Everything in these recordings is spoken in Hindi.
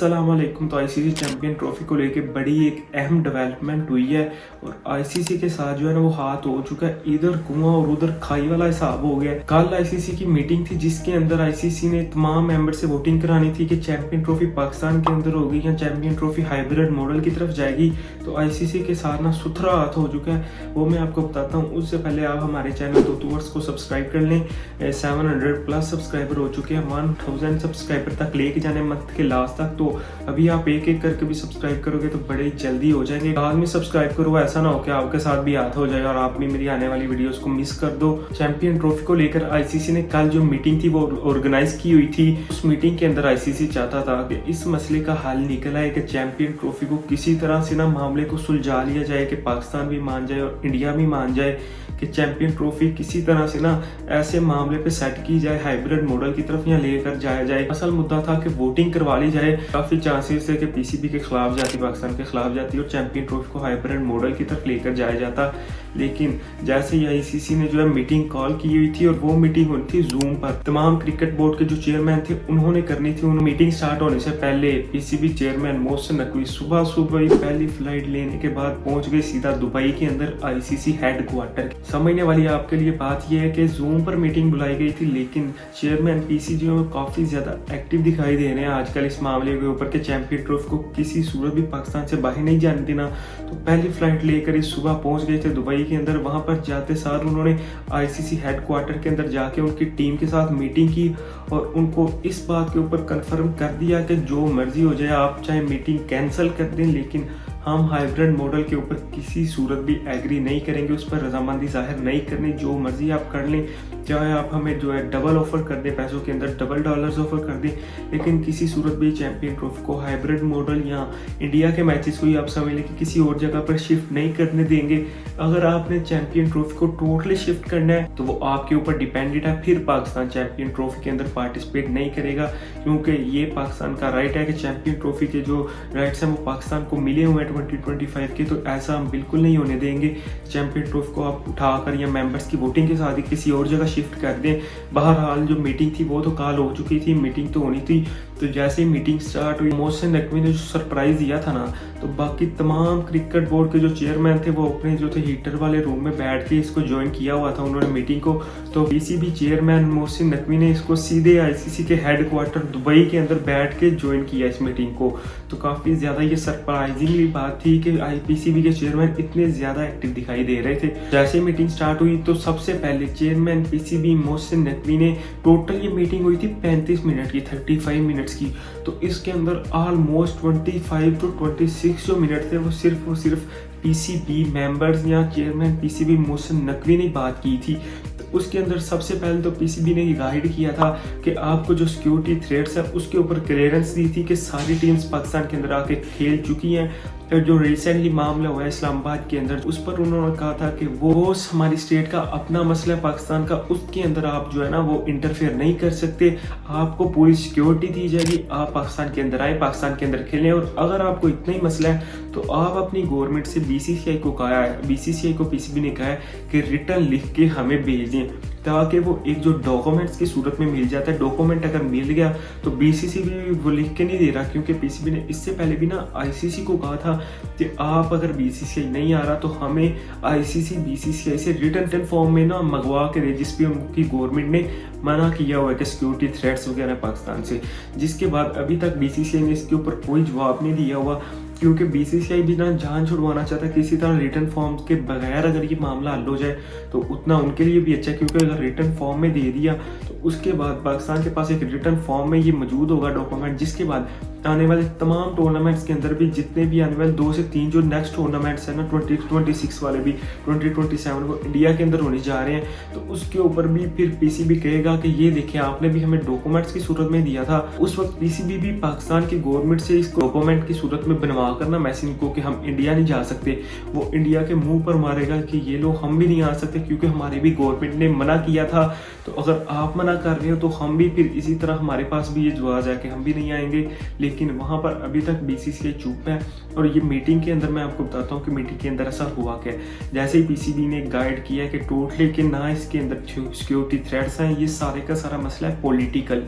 अस्सलामुअलैकुम। तो आईसीसी चैंपियन ट्रॉफी को लेके बड़ी एक अहम डेवलपमेंट हुई है और आईसीसी के साथ जो है ना वो हाथ हो चुका है। इधर कुआं और उधर खाई वाला हिसाब हो गया। कल आईसीसी की मीटिंग थी जिसके अंदर आईसीसी ने तमाम मेंबर से वोटिंग करानी थी कि चैंपियन ट्रॉफी पाकिस्तान के अंदर होगी या चैंपियन ट्रॉफी हाइब्रिड मॉडल की तरफ जाएगी। तो आईसीसी के साथ ना सुथरा हाथ हो चुका है, वो मैं आपको बताता हूँ। उससे पहले आप हमारे चैनल टूवर्ड्स को सब्सक्राइब कर लें। 700+ सब्सक्राइबर हो चुके हैं, 1000 सब्सक्राइबर तक लेके जाने मंथ के लास्ट तक। तो अभी आप एक एक करके भी सब्सक्राइब करोगे तो बड़े जल्दी हो जाएंगे। बाद में सब्सक्राइब करो, ऐसा ना हो कि आपके साथ भी हाथ हो जाएगा और आप भी मेरी आने वाली वीडियोस को मिस कर दो। चैंपियन ट्रॉफी को लेकर आईसीसी ने कल जो मीटिंग थी वो ऑर्गेनाइज की हुई थी। उस मीटिंग के अंदर आईसीसी चाहता था कि इस मसले का हल निकल आए कि चैंपियन ट्रॉफी को किसी तरह से ना मामले को सुलझा लिया जाए कि पाकिस्तान भी मान जाए और इंडिया भी मान जाए कि चैंपियन ट्रॉफी किसी तरह से ना ऐसे मामले पे सेट की जाए, हाइब्रिड मॉडल की तरफ यहाँ लेकर जाया जाए। असल मुद्दा था कि वोटिंग करवा ली जाए। काफी चांसेस थे कि पीसीबी के खिलाफ जाती, पाकिस्तान के खिलाफ जाती और चैंपियन ट्रॉफी को हाइब्रिड मॉडल की तरफ लेकर जाया जाता। लेकिन जैसे ही आईसीसी ने जो है मीटिंग कॉल की हुई थी और वो मीटिंग हुई थी जूम पर। तमाम क्रिकेट बोर्ड के जो चेयरमैन थे उन्होंने करनी थी। उन्होंने मीटिंग स्टार्ट होने से पहले पीसीबी चेयरमैन मोहसिन नकवी सुबह ही पहली फ्लाइट लेने के बाद पहुंच गए सीधा दुबई के अंदर आईसीसी हेडक्वार्टर। समझने वाली आपके लिए बात यह है कि जूम पर मीटिंग बुलाई गई थी, लेकिन चेयरमैन पीसीबी में काफी ज्यादा एक्टिव दिखाई दे रहे हैं आजकल इस मामले के ऊपर कि चैंपियन ट्रॉफी को किसी सूरत भी पाकिस्तान से बाहर नहीं जाने देना। तो पहली फ्लाइट लेकर इस सुबह पहुंच गए थे दुबई के अंदर। वहां पर जाते सार उन्होंने आईसीसी हेडक्वार्टर के अंदर जाके उनकी टीम के साथ मीटिंग की और उनको इस बात के ऊपर कंफर्म कर दिया कि जो मर्जी हो जाए, आप चाहे मीटिंग कैंसिल कर दें, लेकिन हम हाइब्रिड मॉडल के ऊपर किसी सूरत भी एग्री नहीं करेंगे, उस पर रजामंदी जाहिर नहीं करनी। जो मर्जी आप कर लें, चाहे आप हमें जो है डबल ऑफर कर दें, पैसों के अंदर डबल डॉलर्स ऑफर कर दें, लेकिन किसी सूरत भी चैंपियन ट्रॉफी को हाइब्रिड मॉडल या इंडिया के मैचेस को ही आप समझ लें कि किसी और जगह पर शिफ्ट नहीं करने देंगे। अगर आपने चैंपियन ट्रॉफी को टोटली शिफ्ट करना है तो वो आपके ऊपर डिपेंडेंट है। फिर पाकिस्तान चैंपियन ट्रॉफी के अंदर पार्टिसिपेट नहीं करेगा, क्योंकि ये पाकिस्तान का राइट है कि चैंपियन ट्रॉफी के जो राइट्स हैं वो पाकिस्तान को मिले हुए हैं 2025 के। तो ऐसा हम बिल्कुल नहीं होने देंगे। चैंपियन ट्रॉफी को आप उठाकर या मेंबर्स की वोटिंग के साथ ही किसी और जगह शिफ्ट कर दें। बहरहाल जो मीटिंग थी वो तो कल हो चुकी थी, मीटिंग तो होनी थी। तो जैसे ही मीटिंग स्टार्ट हुई, मोहसिन नकवी ने जो सरप्राइज दिया था ना, तो बाकी तमाम क्रिकेट बोर्ड के जो चेयरमैन थे वो अपने जो थे हीटर वाले रूम में बैठ के इसको ज्वाइन किया हुआ था उन्होंने मीटिंग को। तो पीसीबी चेयरमैन मोहसिन नकवी ने इसको सीधे आईसीसी के हेडक्वार्टर दुबई के अंदर बैठ के ज्वाइन किया इस मीटिंग को। तो काफी ज्यादा ये सरप्राइजिंगली बात थी कि पीसीबी के चेयरमैन इतने ज्यादा एक्टिव दिखाई दे रहे थे। जैसे मीटिंग स्टार्ट हुई तो सबसे पहले चेयरमैन पीसीबी मोहसिन नकवी ने, टोटल ये मीटिंग हुई थी 35 मिनट की, 35 मिनट्स की। तो इसके अंदर ऑलमोस्ट 25 to 26 जो मिनट थे वो सिर्फ पीसीबी मेंबर्स या चेयरमैन पीसीबी मोहसिन नकवी ने बात की थी। तो उसके अंदर सबसे पहले तो पीसीबी ने गाइड किया था कि आपको जो सिक्योरिटी थ्रेट्स है उसके ऊपर क्लियरेंस दी थी कि सारी टीम्स पाकिस्तान के अंदर आके खेल चुकी हैं। और जो रिसेंटली मामला हुआ है इस्लामाबाद के अंदर, उस पर उन्होंने कहा था कि वो हमारी स्टेट का अपना मसला है पाकिस्तान का, उसके अंदर आप जो है ना वो इंटरफेयर नहीं कर सकते। आपको पूरी सिक्योरिटी दी जाएगी, आप पाकिस्तान के अंदर आए, पाकिस्तान के अंदर खेलें। और अगर आपको इतना ही मसला है तो आप अपनी गवर्नमेंट से बीसीसीआई को कहा है, बीसीसीआई को पीसीबी ने कहा है कि रिटर्न लिख के हमें भेज दें, ताकि वो एक जो डॉक्यूमेंट्स की सूरत में मिल जाता है। डॉक्यूमेंट अगर मिल गया तो बीसीसी भी वो लिख के नहीं दे रहा, क्योंकि पीसीबी ने इससे पहले भी ना आईसीसी को कहा था कि आप अगर बीसीसीआई नहीं आ रहा तो हमें आईसीसी बीसीसीआई से रिटर्न फॉर्म में ना मंगवा के दे, जिस पे उनकी गवर्नमेंट ने मना किया हुआ है कि सिक्योरिटी थ्रेट्स वगैरह पाकिस्तान से। जिसके बाद अभी तक बीसीसीआई ने इसके ऊपर कोई जवाब नहीं दिया हुआ, क्योंकि बीसीसीआई भी ना जान छुड़वाना चाहता है किसी तरह रिटर्न फॉर्म के बगैर अगर ये मामला हल हो जाए तो उतना उनके लिए भी अच्छा है। क्योंकि अगर रिटर्न फॉर्म में दे दिया तो उसके बाद पाकिस्तान के पास एक रिटर्न फॉर्म में ये मौजूद होगा डॉक्यूमेंट, जिसके बाद आने वाले तमाम टूर्नामेंट्स के अंदर भी जितने भी आने वाले 2 से 3 जो नेक्स्ट टूर्नामेंट्स है ना 2026 वाले भी 2027 वो इंडिया के अंदर होने जा रहे हैं, तो उसके ऊपर भी फिर पीसीबी कहेगा कि ये देखिए आपने भी हमें डॉक्यूमेंट्स की सूरत में दिया था। उस वक्त पीसीबी भी पाकिस्तान की गवर्नमेंट से इस डॉक्यूमेंट की सूरत में बनवा करना मैसेज को कि हम इंडिया नहीं जा सकते, वो इंडिया के मुंह पर मारेगा कि ये लोग हम भी नहीं आ सकते क्योंकि हमारी भी गवर्नमेंट ने मना किया था। तो अगर आप मना कर रहे हो तो हम भी फिर इसी तरह हमारे पास भी ये जवाब है कि हम भी नहीं आएंगे। लेकिन वहां पर अभी तक बीसीसीआई चुप है। और ये मीटिंग के अंदर मैं आपको बताता हूँ कि मीटिंग के अंदर ऐसा हुआ क्या। जैसे ही पीसीबी ने गाइड किया कि टोटली कि ना इसके अंदर सिक्योरिटी थ्रेट्स हैं, ये सारे का सारा मसला है पॉलिटिकल।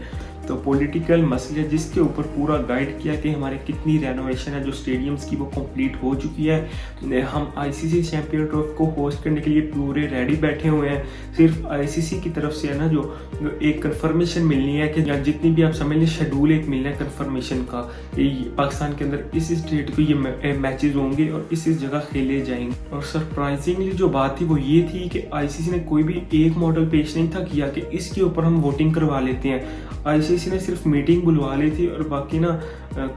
तो पॉलिटिकल मसले जिसके ऊपर पूरा गाइड किया कि हमारे कितनी रेनोवेशन है जो स्टेडियम्स की वो कंप्लीट हो चुकी है। हम आईसीसी चैंपियन ट्रॉफी को होस्ट करने के लिए पूरे रेडी बैठे हुए हैं। सिर्फ आईसीसी की तरफ से है ना जो एक कंफर्मेशन मिलनी है कि जितनी भी आप समझ लें शेड्यूल एक मिलना है कंफर्मेशन का, पाकिस्तान के अंदर इस स्टेट को ये मैचेस होंगे और इस जगह खेले जाएंगे। और सरप्राइजिंगली जो बात थी वो ये थी कि आईसीसी ने कोई भी एक मॉडल पेश नहीं था किया कि इसके ऊपर हम वोटिंग करवा लेते हैं। आईसीसी ने सिर्फ मीटिंग बुलवा ली थी और बाकी ना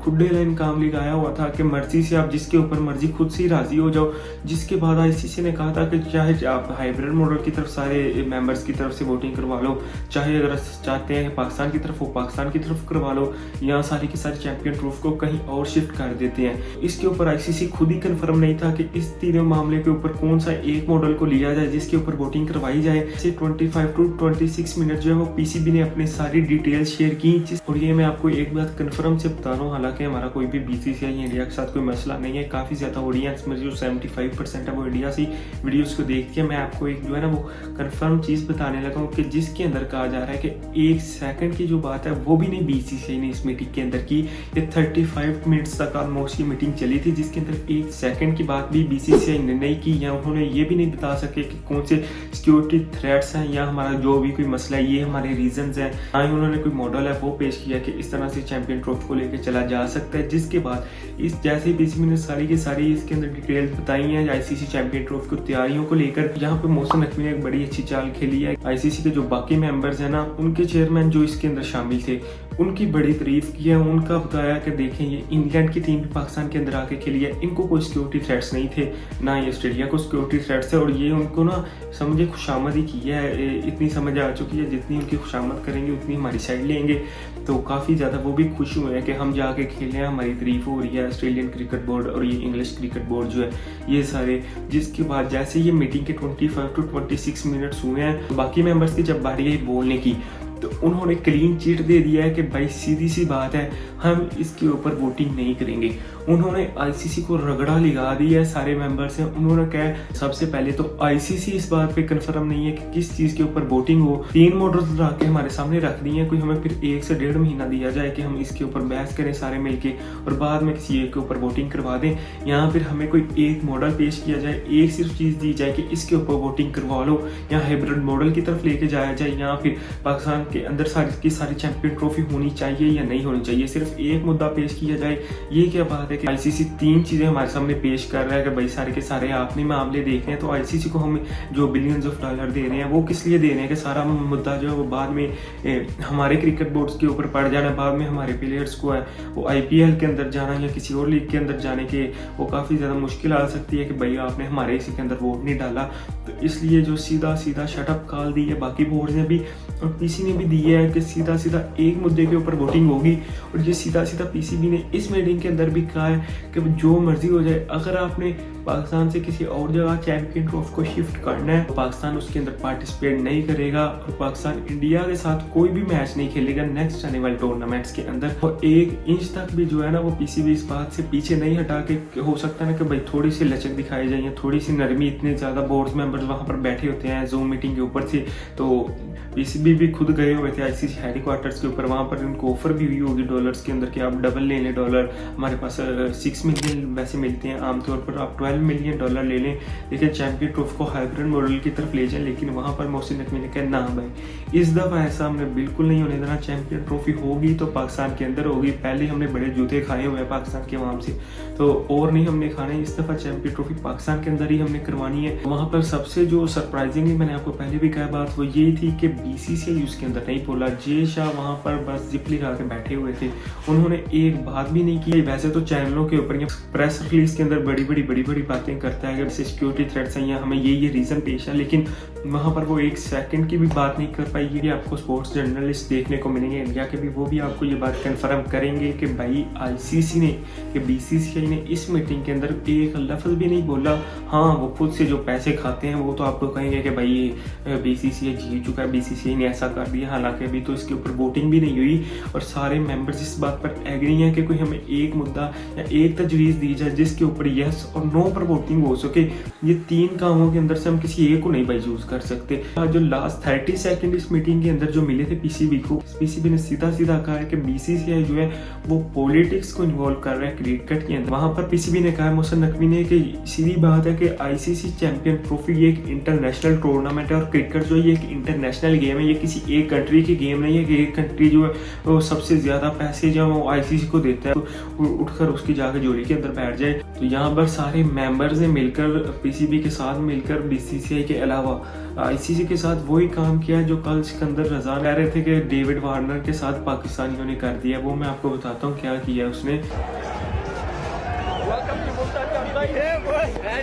खुड्डे लाइन काम लगाया हुआ था कि मर्जी से आप जिसके ऊपर मर्जी खुद से ही राजी हो जाओ। जिसके बाद आईसीसी ने कहा था कि चाहे आप हाइब्रिड मॉडल की तरफ सारे मेंबर्स की तरफ से वोटिंग करवा लो, चाहे अगर चाहते हैं पाकिस्तान की तरफ वो पाकिस्तान की तरफ करवा लो, या सारी की सारी चैंपियन ट्रॉफी को कहीं और शिफ्ट कर देते हैं। इसके ऊपर आईसीसी खुद ही कंफर्म नहीं था कि इस तीनों मामले के ऊपर कौन सा एक मॉडल को लिया जाए जिसके ऊपर वोटिंग करवाई जाए। 25 to 26 मिनट जो है वो पीसीबी ने अपनी सारी डिटेल्स शेयर की। और ये मैं आपको एक बात कंफर्म से बता रहा हूँ, हालांकि हमारा कोई भी बीसीसीआई इंडिया के साथ कोई मसला नहीं है। काफ़ी ज़्यादा ऑडियंस में जो 75% है वो इंडिया से वीडियोस को देख के मैं आपको एक जो है ना वो कंफर्म चीज़ बताने लगा हूँ कि जिसके अंदर कहा जा रहा है कि 1 सेकंड की जो बात है वो भी नहीं बीसीसीआई ने इस मीटिंग के अंदर की। ये 35 मिनट्स तक ऑलमोस्ट ये मीटिंग चली थी जिसके अंदर 1 सेकंड की बात भी बीसीसीआई ने नहीं की, या उन्होंने ये भी नहीं बता सके कि कौन से सिक्योरिटी थ्रेट्स हैं या हमारा जो भी कोई मसला है ये हमारे रीजंस हैं। ना ही उन्होंने कोई मॉडल है वो पेश किया कि इस तरह से चैंपियन ट्रॉफी को लेकर चला जा सकता है। जिसके बाद इस जैसे बीसीबी ने सारी की सारी इसके अंदर डिटेल बताई है आईसीसी चैंपियन ट्रॉफी की तैयारियों को लेकर। यहाँ पे मोहसिन नकवी ने एक बड़ी अच्छी चाल खेली है। आईसीसी के जो बाकी मेंबर्स हैं ना उनके चेयरमैन जो इसके अंदर शामिल थे उनकी बड़ी तारीफ की है। उनका बताया कि देखें ये इंग्लैंड की टीम भी पाकिस्तान के अंदर आके खेली है, इनको कोई सिक्योरिटी थ्रेट्स नहीं थे, ना ये ऑस्ट्रेलिया को सिक्योरिटी थ्रेट्स है, और ये उनको ना समझे खुशामद ही की है। इतनी समझ आ चुकी है जितनी उनकी खुशामद करेंगे उतनी हमारी साइड लेंगे। तो काफ़ी ज़्यादा वो भी खुश हुए हैं कि हम जाके खेले हैं, हमारी तारीफ हो रही है ऑस्ट्रेलियन क्रिकेट बोर्ड और ये इंग्लिश क्रिकेट बोर्ड जो है ये सारे। जिसके बाद जैसे ये मीटिंग के 25 to 26 मिनट्स हुए हैं, बाकी मेंबर्स की जब बारी आई बोलने की तो उन्होंने क्लीन चिट दे दिया है कि भाई सीधी सी बात है हम इसके ऊपर वोटिंग नहीं करेंगे। उन्होंने आईसीसी को रगड़ा लगा दिया है सारे मेंबर्स हैं। उन्होंने कहा सबसे पहले तो आईसीसी इस बात पे कंफर्म नहीं है कि किस चीज़ के ऊपर वोटिंग हो। 3 मॉडल्स ला के हमारे सामने रख दिए हैं, कोई हमें फिर 1 से 1.5 महीना दिया जाए कि हम इसके ऊपर बहस करें सारे मिलके और बाद में किसी एक के ऊपर वोटिंग करवा दें। यहाँ फिर हमें कोई एक मॉडल पेश किया जाए, एक सिर्फ चीज़ दी जाए कि इसके ऊपर वोटिंग करवा लो, या हाइब्रिड मॉडल की तरफ लेके जाया जाए, या फिर पाकिस्तान के अंदर सारी की सारी चैंपियन ट्रॉफी होनी चाहिए या नहीं होनी चाहिए, सिर्फ एक मुद्दा पेश किया जाए। ये क्या बात है कि आईसीसी 3 चीज़ें हमारे सामने पेश कर रहा है कि भाई सारे के सारे आपने मामले देख रहे हैं, तो आईसीसी को हम जो बिलियंस ऑफ डॉलर दे रहे हैं वो किस लिए दे रहे हैं कि सारा मुद्दा जो है वो बाद में हमारे क्रिकेट बोर्ड्स के ऊपर पड़ जाना, बाद में हमारे प्लेयर्स को है वो आईपीएल के अंदर जाना या किसी और लीग के अंदर जाने के वो काफ़ी ज़्यादा मुश्किल आ सकती है कि भाई आपने हमारे इसी के अंदर वोट नहीं डाला। तो इसलिए जो सीधा सीधा शटअप कॉल दी है बाकी बोर्ड ने भी और पीसी ने भी दी है कि सीधा सीधा एक मुद्दे के ऊपर वोटिंग होगी। और ये सीधा सीधा पीसीबी ने इस मीटिंग के अंदर भी कहा है कि जो मर्जी हो जाए, अगर आपने पाकिस्तान से किसी और जगह चैंपियन ट्रॉफी को शिफ्ट करना है तो पाकिस्तान उसके अंदर पार्टिसिपेट नहीं करेगा और पाकिस्तान इंडिया के साथ कोई भी मैच नहीं खेलेगा नेक्स्ट आने वाले टूर्नामेंट्स के अंदर। और 1 इंच तक भी जो है ना वो पीसीबी इस बात से पीछे नहीं हटा के हो सकता है ना कि भाई थोड़ी सी लचक दिखाई जाए, थोड़ी सी नरमी। इतने ज़्यादा बोर्ड मेंबर्स वहाँ पर बैठे होते हैं जूम मीटिंग के ऊपर से, तो पीसीबी भी खुद गए हुए थे आईसीसी हेडक्वार्टर्स के ऊपर। वहाँ पर इनको ऑफर भी हुई होगी डॉलर्स के अंदर कि आप डबल ले लें डॉलर, हमारे पास 6 मिलियन वैसे मिलते हैं आमतौर पर, आप 12 मिलियन डॉलर ले लें लेकिन चैंपियन ट्रॉफी को हाइब्रिड मॉडल की तरफ ले जाएं। लेकिन वहाँ पर मोहसिन नकवी ने कहा ना भाई इस दफ़ा ऐसा हमने बिल्कुल नहीं होने देना, चैंपियन ट्रॉफी होगी तो पाकिस्तान के अंदर होगी। पहले हमने बड़े जूते खाए हुए हैं पाकिस्तान के वहाँ से, तो और नहीं हमने खाने, इस दफ़ा चैंपियन ट्रॉफी पाकिस्तान के अंदर ही हमने करवानी है। वहाँ पर सबसे जो सरप्राइजिंगली मैंने आपको पहले भी कहा बात वो ये थी कि बीसीसीआई उसके अंदर नहीं बोला। जे शाह वहाँ पर बस जिप लगा के बैठे हुए थे, उन्होंने एक बात भी नहीं की। वैसे तो चैनलों के ऊपर प्रेस रिलीज के अंदर बड़ी बड़ी बातें करता है कि सिक्योरिटी थ्रेट्स हैं या हमें ये रीज़न पेश है, लेकिन वहाँ पर वो 1 सेकंड की भी बात नहीं कर पाई। ये आपको स्पोर्ट्स जर्नलिस्ट देखने को मिलेंगे इंडिया के भी, वो भी आपको ये बात कंफर्म करेंगे कि भाई आईसीसी ने कि बीसीसीआई ने इस मीटिंग के अंदर एक लफ्ज़ भी नहीं बोला। हाँ वो खुद से जो पैसे खाते हैं वो तो आपको कहेंगे कि भाई ये बीसीसीआई जीत चुका है, बीसीसीआई ने ऐसा कर दिया, हालांकि अभी तो इसके ऊपर वोटिंग भी नहीं हुई। और सारे मेंबर्स इस बात पर एग्री हैं कि कोई हमें एक मुद्दा या एक तजवीज़ दी जाए जिसके ऊपर येस और नो पर वोटिंग हो सके, ये 3 कामों के अंदर से हम किसी एक को नहीं भाई चूज कर सकते। जो लास्ट 30 सेकंड इस मीटिंग के अंदर जो मिले थे पीसीबी को, पीसीबी ने सीधा सीधा कहा है कि बीसीसीआई जो है वो पॉलिटिक्स को इन्वॉल्व कर रहा है क्रिकेट के अंदर। वहां पर पीसीबी ने कहा, मोहसिन नकवी ने, कि सीधी बात है कि आईसीसी चैंपियन ट्रॉफी ये एक इंटरनेशनल टूर्नामेंट है और क्रिकेट जो है ये एक इंटरनेशनल गेम है, ये किसी एक कंट्री की गेम नहीं है कि एक कंट्री जो है वो सबसे ज्यादा पैसे जो वो आईसीसी को देता है तो उठकर उसकी जाकर जोड़ी के अंदर बैठ जाए। तो यहाँ पर सारे मेंबर्स ने मिलकर पीसीबी के साथ मिलकर बीसीसीआई के अलावा आईसीसी के साथ वही काम किया जो कल सिकंदर रजा कह रहे थे कि डेविड वार्नर के साथ पाकिस्तानियों ने कर दिया। वो मैं आपको बताता हूँ क्या किया उसने।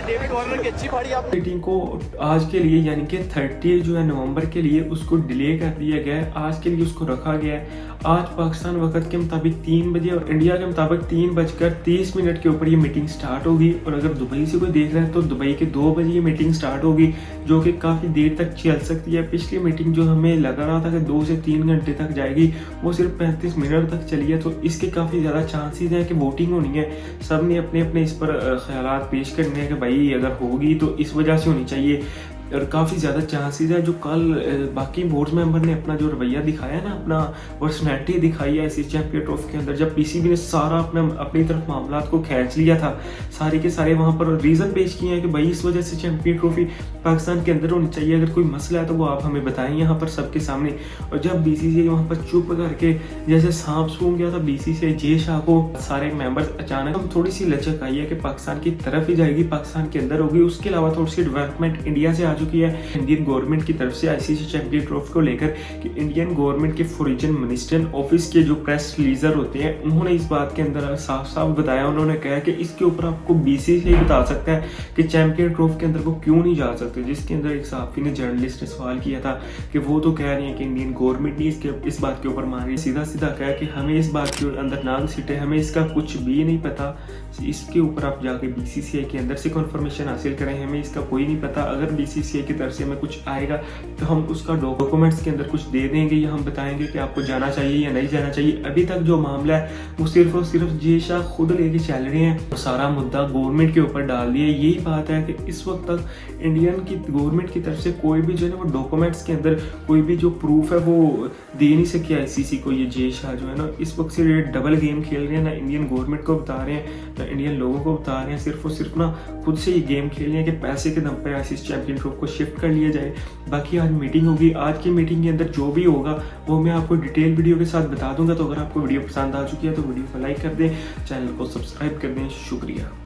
डेविड वार्नर की अच्छी पारी आप मीटिंग को आज के लिए यानी कि 30 जो है नवंबर के लिए उसको डिले कर दिया गया है, आज के लिए उसको रखा गया है। आज पाकिस्तान वक्त के मुताबिक 3 बजे और इंडिया के मुताबिक 3:30 के ऊपर ये मीटिंग स्टार्ट होगी। और अगर दुबई से कोई देख रहा है तो दुबई के 2 बजे ये मीटिंग स्टार्ट होगी, जो कि काफ़ी देर तक चल सकती है। पिछली मीटिंग जो हमें लगा रहा था कि 2 से 3 घंटे तक जाएगी, वो सिर्फ 35 मिनट तक चली है। तो इसके काफ़ी ज़्यादा चांसेस हैं कि वोटिंग होनी है। सब ने अपने अपने इस पर ख्यालात पेश करने हैं कि भाई अगर होगी तो इस वजह से होनी चाहिए, और काफ़ी ज़्यादा चांसेस है। जो कल बाकी बोर्ड मेंबर ने अपना जो रवैया दिखाया ना, अपना पर्सनैलिटी दिखाई है इस चैंपियन ट्रॉफी के अंदर, जब पीसीबी ने सारा अपनी तरफ मामला को खींच लिया था, सारे के सारे वहाँ पर रीज़न पेश किए हैं कि भाई इस वजह से चैंपियन ट्रॉफी पाकिस्तान के अंदर होनी चाहिए, अगर कोई मसला है तो वो आप हमें बताएं यहाँ पर सबके सामने। और जब बीसीसीआई वहाँ पर चुप करके जैसे सांप सूंघ गया था बीसीसीआई जे शाह को, सारे मेंबर्स अचानक हम थोड़ी सी लचक आई है कि पाकिस्तान की तरफ ही जाएगी, पाकिस्तान के अंदर होगी। उसके अलावा थोड़ी सी डेवलपमेंट इंडिया से आ चुकी है इंडियन गवर्नमेंट की तरफ से आईसीसी चैंपियन ट्रॉफी को लेकर कि इंडियन गवर्नमेंट के फॉरेन मिनिस्टर ऑफिस के जो प्रेस रिलीजर होते हैं उन्होंने इस बात के अंदर साफ साफ बताया, उन्होंने कहा कि इसके ऊपर आपको बीसीसीआई बता सकता है कि चैंपियन ट्रॉफी के अंदर वो क्यों नहीं जा सकते। जिसके अंदर एक सहाफी ने, जर्नलिस्ट ने सवाल किया था कि वो तो कह रही है कि इंडियन गवर्नमेंट नहीं इस बात के ऊपर मान रही। सीधा सीधा कहा कि हमें इस बात के अंदर नाक सीटे, हमें इसका कुछ भी नहीं पता, इसके ऊपर आप जाके बीसीसीआई के अंदर से कंफर्मेशन हासिल करें, हमें इसका कोई नहीं पता। अगर बीसीसीआई की तरफ से हमें कुछ आएगा तो हम उसका डॉक्यूमेंट्स के अंदर कुछ दे देंगे या हम बताएंगे कि आपको जाना चाहिए या नहीं जाना चाहिए। अभी तक जो मामला है वो सिर्फ और सिर्फ जे शाह खुद लेके चल रहे हैं, तो सारा मुद्दा गवर्नमेंट के ऊपर डाल दिया। यही बात है कि इस वक्त तक इंडियन की गवर्नमेंट की तरफ से कोई भी जो है ना वो डॉक्यूमेंट्स के अंदर कोई भी जो प्रूफ है वो दे नहीं सकी आईसीसी को। ये जे शाह जो है ना इस वक्त से डबल गेम खेल रहे हैं, ना इंडियन गवर्नमेंट को बता रहे हैं ना इंडियन लोगों को बता रहे हैं, सिर्फ और सिर्फ ना खुद से ये गेम खेल रहे हैं कि पैसे के दम पे आईसीसी चैंपियन ट्रॉफी को शिफ्ट कर लिया जाए। बाकी आज मीटिंग होगी, आज की मीटिंग के अंदर जो भी होगा वो मैं आपको डिटेल वीडियो के साथ बता दूंगा। तो अगर आपको वीडियो पसंद आ चुकी है तो वीडियो को लाइक कर दें, चैनल को सब्सक्राइब कर दें। शुक्रिया।